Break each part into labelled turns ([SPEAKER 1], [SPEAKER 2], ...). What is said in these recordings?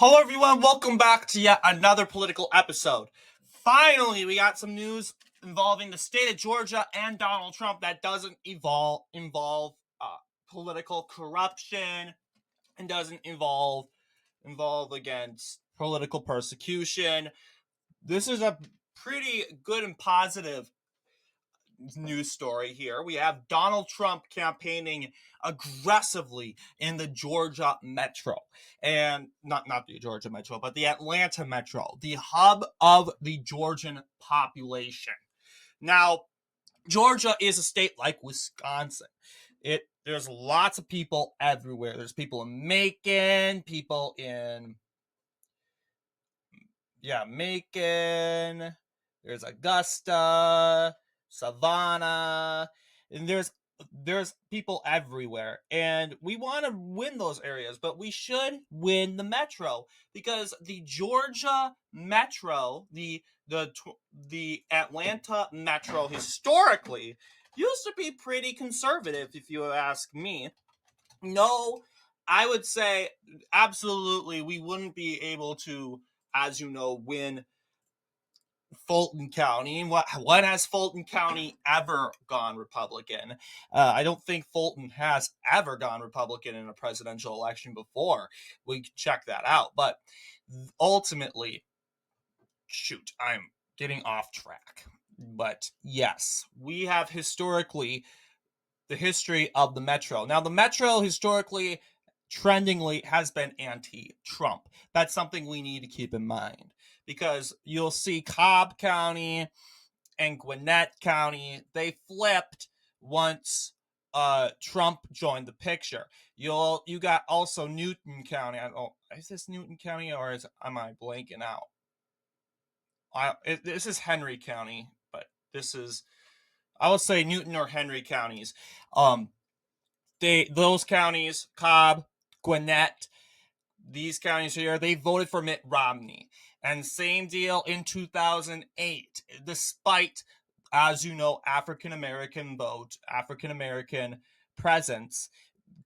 [SPEAKER 1] Hello, everyone. Welcome back to yet another political episode. Finally, we got some news involving the state of Georgia and Donald Trump that doesn't involve political corruption and doesn't involve against political persecution. This is a pretty good and positive news story here. We have Donald Trump campaigning aggressively in the Georgia metro, and not the Georgia metro, but the Atlanta metro, the hub of the Georgian population. Now, Georgia is a state like Wisconsin. There's lots of people everywhere. There's people in Macon, Macon. There's Augusta, Savannah, and there's people everywhere, and we want to win those areas, but we should win the metro because the Georgia metro, the Atlanta metro, historically used to be pretty conservative, if you ask me. No, I would say absolutely we wouldn't be able to, as you know, win Fulton County. When has Fulton County ever gone Republican? I don't think Fulton has ever gone Republican in a presidential election before. We can check that out. But ultimately, shoot, I'm getting off track. But yes, we have historically the history of the Metro. Now, the Metro historically, trendingly, has been anti-Trump. That's something we need to keep in mind because you'll see Cobb County and Gwinnett County, they flipped once Trump joined the picture. You got also Newton County. I don't know, is this Newton County or am I blanking out? This is Henry County, but this is, I would say, Newton or Henry counties. Those counties, Cobb, Gwinnett, these counties here, they voted for Mitt Romney. And same deal in 2008, despite, as you know, African American vote, African American presence.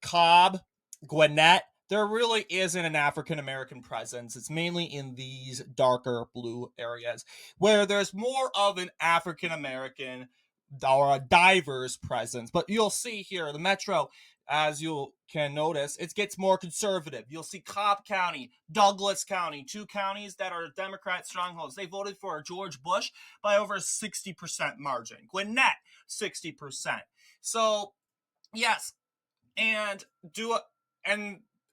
[SPEAKER 1] Cobb, Gwinnett, there really isn't an African American presence. It's mainly in these darker blue areas where there's more of an African American or a diverse presence. But you'll see here, the Metro, as you can notice, it gets more conservative. You'll see Cobb County, Douglas County, two counties that are Democrat strongholds. They voted for George Bush by over a 60% margin. Gwinnett, 60%. So, yes, and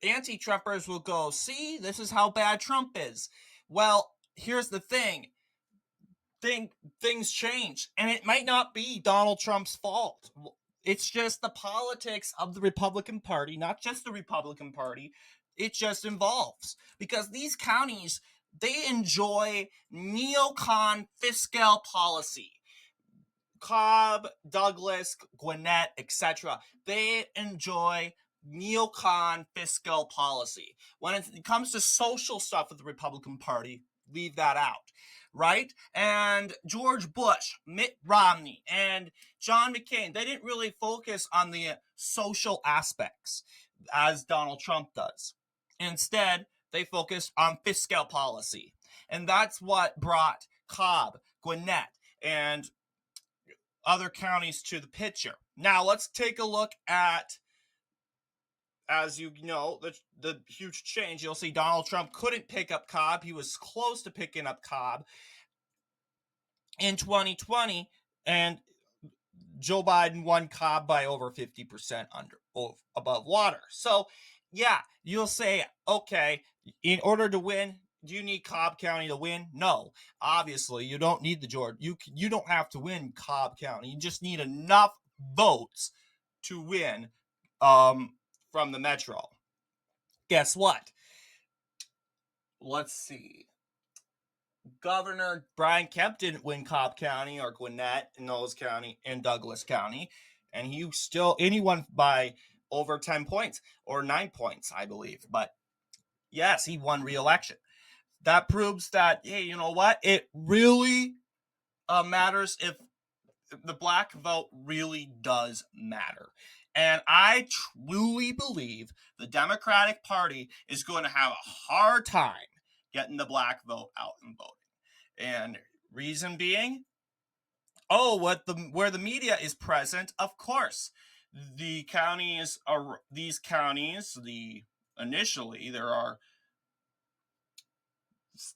[SPEAKER 1] anti-Trumpers will go, see, this is how bad Trump is. Well, here's the thing. Things change, and it might not be Donald Trump's fault. It's just the politics of the Republican Party, not just the Republican Party. It just involves because these counties, they enjoy neocon fiscal policy. Cobb, Douglas, Gwinnett, etc. They enjoy neocon fiscal policy. When it comes to social stuff with the Republican Party, leave that out, right? And George Bush, Mitt Romney, and John McCain, they didn't really focus on the social aspects as Donald Trump does. Instead, they focused on fiscal policy. And that's what brought Cobb, Gwinnett, and other counties to the picture. Now, let's take a look at, as you know, the huge change. You'll see Donald Trump couldn't pick up Cobb. He was close to picking up Cobb in 2020, and Joe Biden won Cobb by over 50% above water. So, yeah, you'll say, okay, in order to win, do you need Cobb County to win? No, obviously you don't need the Georgia. You don't have to win Cobb County. You just need enough votes to win from the Metro. Guess what? Let's see. Governor Brian Kemp didn't win Cobb County or Gwinnett, Knowles County, and Douglas County, and he won by over 10 points or 9 points, I believe. But yes, he won re-election. That proves that, hey, you know what? It really matters if the black vote really does matter. And I truly believe the Democratic Party is going to have a hard time getting the black vote out and voting. And reason being, where the media is present, of course. The counties are these counties, initially there are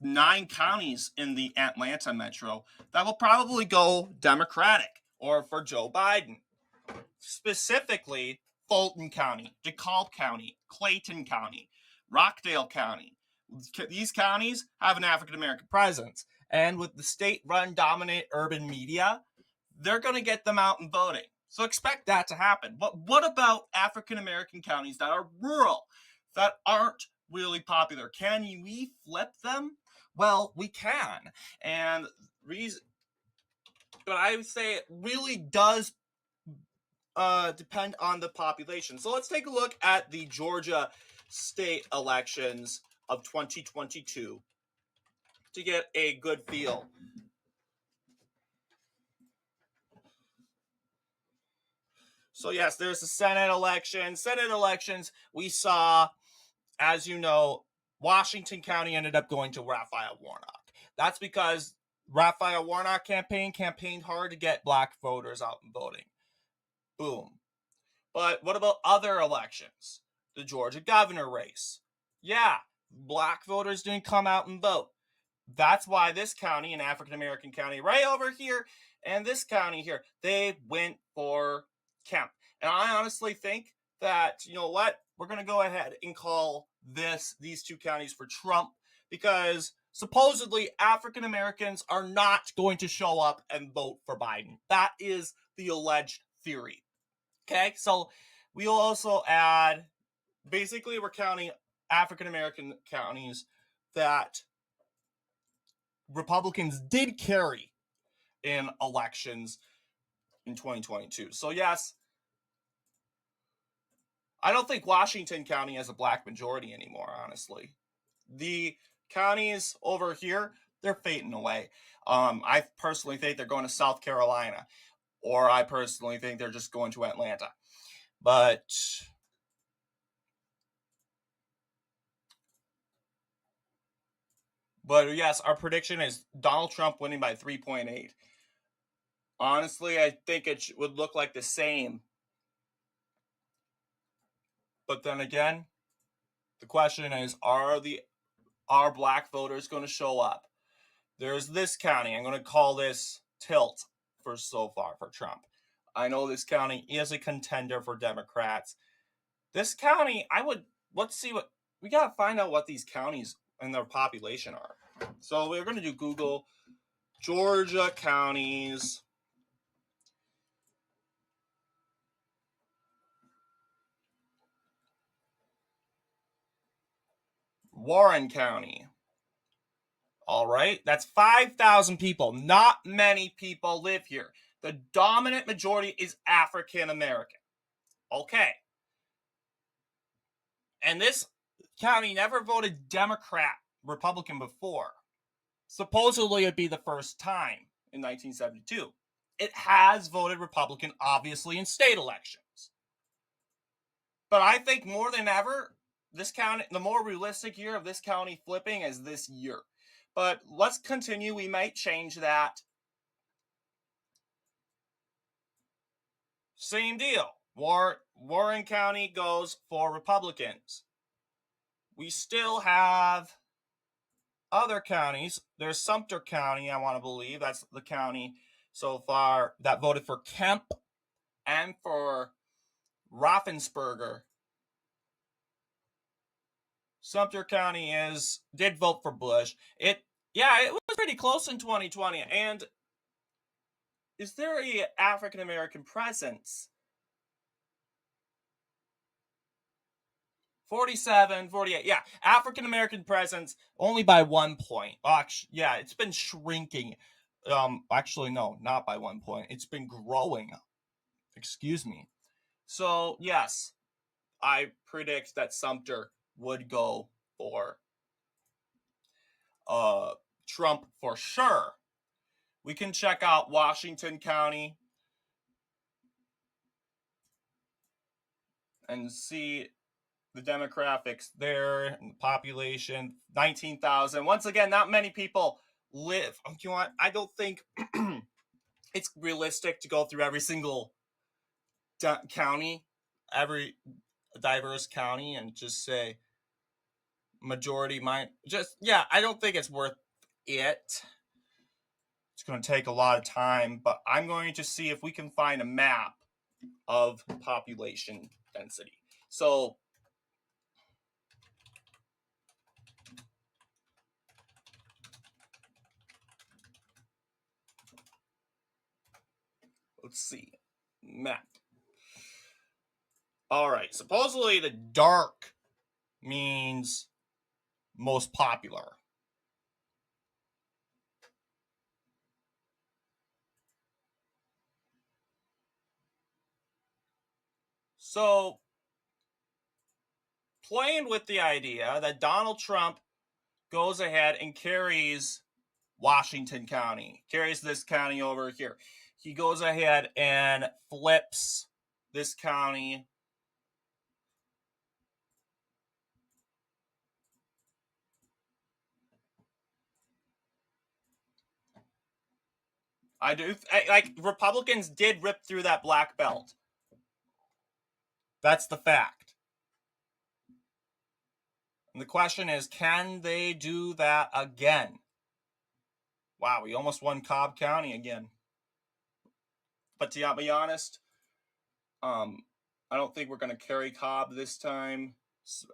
[SPEAKER 1] 9 counties in the Atlanta metro that will probably go Democratic or for Joe Biden. Specifically, Fulton County, DeKalb County, Clayton County, Rockdale County. These counties have an African American presence. And with the state-run dominant urban media, they're going to get them out and voting. So expect that to happen. But what about African American counties that are rural, that aren't really popular? Can we flip them? Well, we can. And but I would say it really does depend on the population. So let's take a look at the Georgia state elections of 2022 to get a good feel. So yes, there's the Senate election. Senate elections, we saw, as you know, Washington County ended up going to Raphael Warnock. That's because Raphael Warnock campaigned hard to get black voters out and voting. Boom. But what about other elections? The Georgia governor race. Yeah, black voters didn't come out and vote. That's why this county, an African American county right over here, and this county here, they went for Kemp. And I honestly think that, you know what, we're going to go ahead and call these 2 counties for Trump, because supposedly African Americans are not going to show up and vote for Biden. That is the alleged theory. Okay, so we'll also add, basically we're counting African American counties that Republicans did carry in elections in 2022. So yes, I don't think Washington County has a black majority anymore, honestly. The counties over here, they're fading away. I personally think they're going to South Carolina, or I personally think they're just going to Atlanta. But yes, our prediction is Donald Trump winning by 3.8. Honestly, I think it would look like the same. But then again, the question is, are black voters going to show up? There's this county. I'm going to call this Tilt for so far for Trump. I know this county is a contender for Democrats. This county, let's see what, we got to find out what these counties and their population are. So we're going to do Google Georgia counties. Warren County. All right, that's 5,000 people. Not many people live here. The dominant majority is African American. Okay. And this county never voted Democrat, Republican before. Supposedly it'd be the first time in 1972. It has voted Republican, obviously, in state elections. But I think more than ever, this county, the more realistic year of this county flipping is this year. But let's continue. We might change that. Same deal. Warren County goes for Republicans. We still have other counties. There's Sumter County, I want to believe. That's the county so far that voted for Kemp and for Raffensperger. Sumter County did vote for Bush. It was pretty close in 2020. And is there a African American presence? 47, 48. Yeah, African American presence only by 1 point. Actually, yeah, it's been shrinking. Actually, no, not by 1 point. It's been growing. Excuse me. So yes, I predict that Sumter would go for Trump for sure. We can check out Washington County. and see the demographics there and the population. 19,000. Once again, not many people live. You know what? I don't think it's realistic to go through every single county, every diverse county, and just say majority mine. Just, yeah, I don't think it's worth it. It's going to take a lot of time, but I'm going to see if we can find a map of population density. So let's see. Map. All right. Supposedly the dark means most popular. So playing with the idea that Donald Trump goes ahead and carries Washington County, carries this county over here. He goes ahead and flips this county. Like Republicans did rip through that black belt. That's the fact. And the question is, can they do that again? Wow, we almost won Cobb County again. But to be honest, I don't think we're going to carry Cobb this time,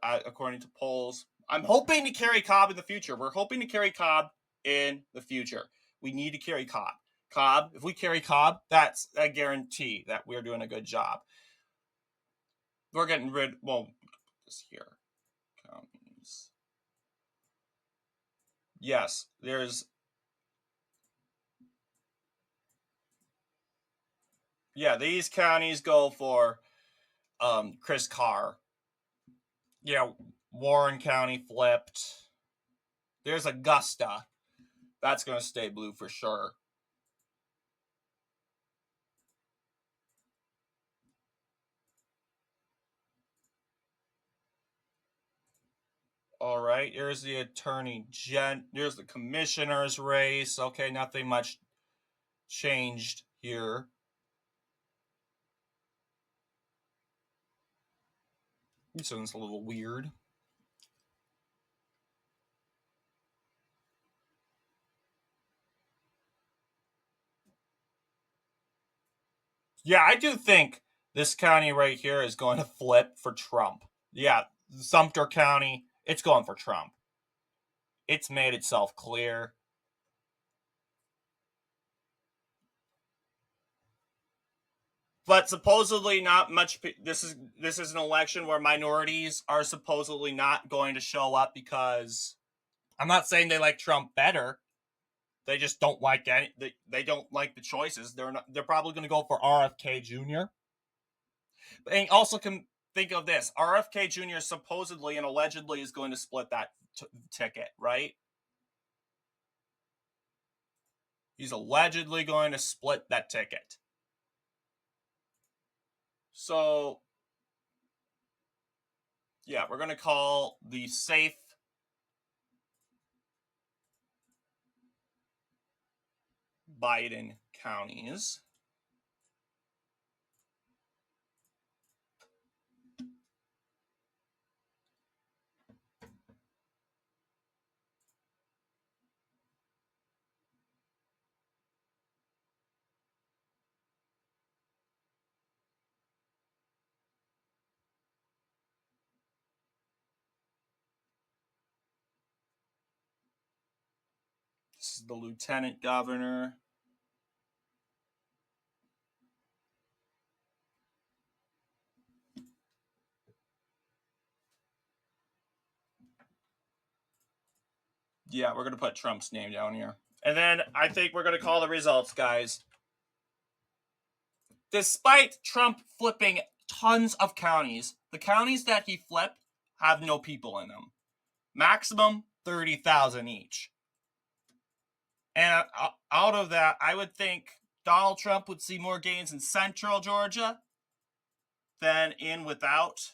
[SPEAKER 1] according to polls. I'm hoping to carry Cobb in the future. We're hoping to carry Cobb in the future. We need to carry Cobb. If we carry Cobb, that's a guarantee that we're doing a good job. We're getting rid, this here. Counties. Yes, these counties go for Chris Carr. Yeah, Warren County flipped. There's Augusta. That's going to stay blue for sure. All right, here's the here's the commissioner's race. Okay, nothing much changed here. This one's a little weird. Yeah, I do think this county right here is going to flip for Trump. Yeah, Sumter County, it's going for Trump. It's made itself clear. But supposedly not much. This is an election where minorities are supposedly not going to show up because I'm not saying they like Trump better. They just don't like any. They don't like the choices. They're probably going to go for RFK Jr. And also can think of this: RFK Jr. supposedly and allegedly is going to split that ticket, right? He's allegedly going to split that ticket. So, yeah, we're going to call the safe Biden counties. This is the lieutenant governor. Yeah, we're going to put Trump's name down here. And then I think we're going to call the results, guys. Despite Trump flipping tons of counties, the counties that he flipped have no people in them. Maximum 30,000 each. And out of that, I would think Donald Trump would see more gains in central Georgia than in without.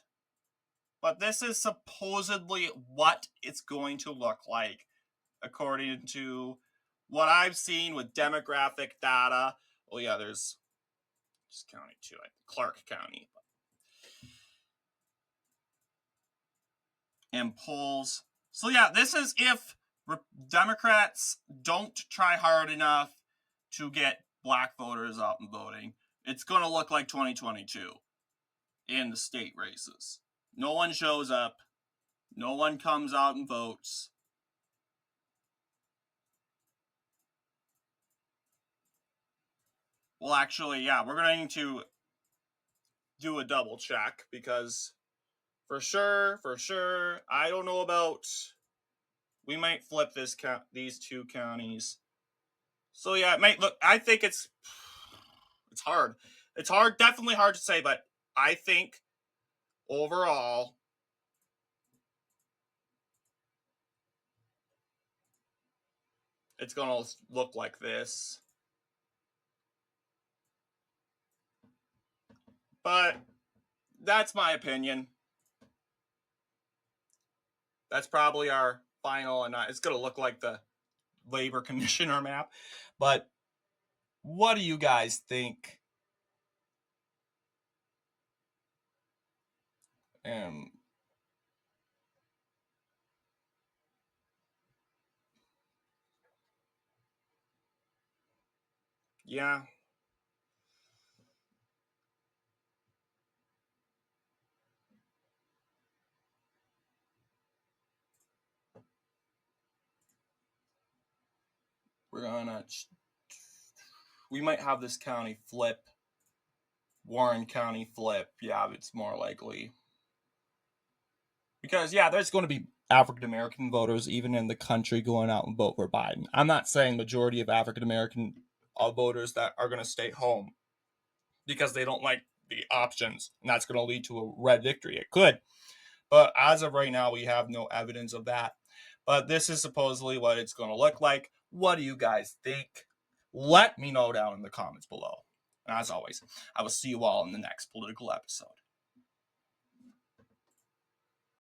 [SPEAKER 1] But this is supposedly what it's going to look like, according to what I've seen with demographic data. Well, yeah, there's just county too, Clark County. And polls. So yeah, this is if Democrats don't try hard enough to get black voters out and voting. It's going to look like 2022 in the state races. No one shows up. No one comes out and votes. Well, actually, yeah, we're going to do a double check because for sure, I don't know about. We might flip these two counties. So yeah, it might look. I think it's hard. It's hard, definitely hard to say, but I think overall it's going to look like this. But that's my opinion. That's probably our final, and it's going to look like the labor commissioner map. But what do you guys think? Yeah. We might have this county flip. Warren County flip. Yeah, it's more likely. Because, yeah, there's going to be African American voters even in the country going out and vote for Biden. I'm not saying majority of African American voters that are going to stay home because they don't like the options, and that's going to lead to a red victory. It could. But as of right now, we have no evidence of that. But this is supposedly what it's going to look like. What do you guys think? Let me know down in the comments below. And as always, I will see you all in the next political episode.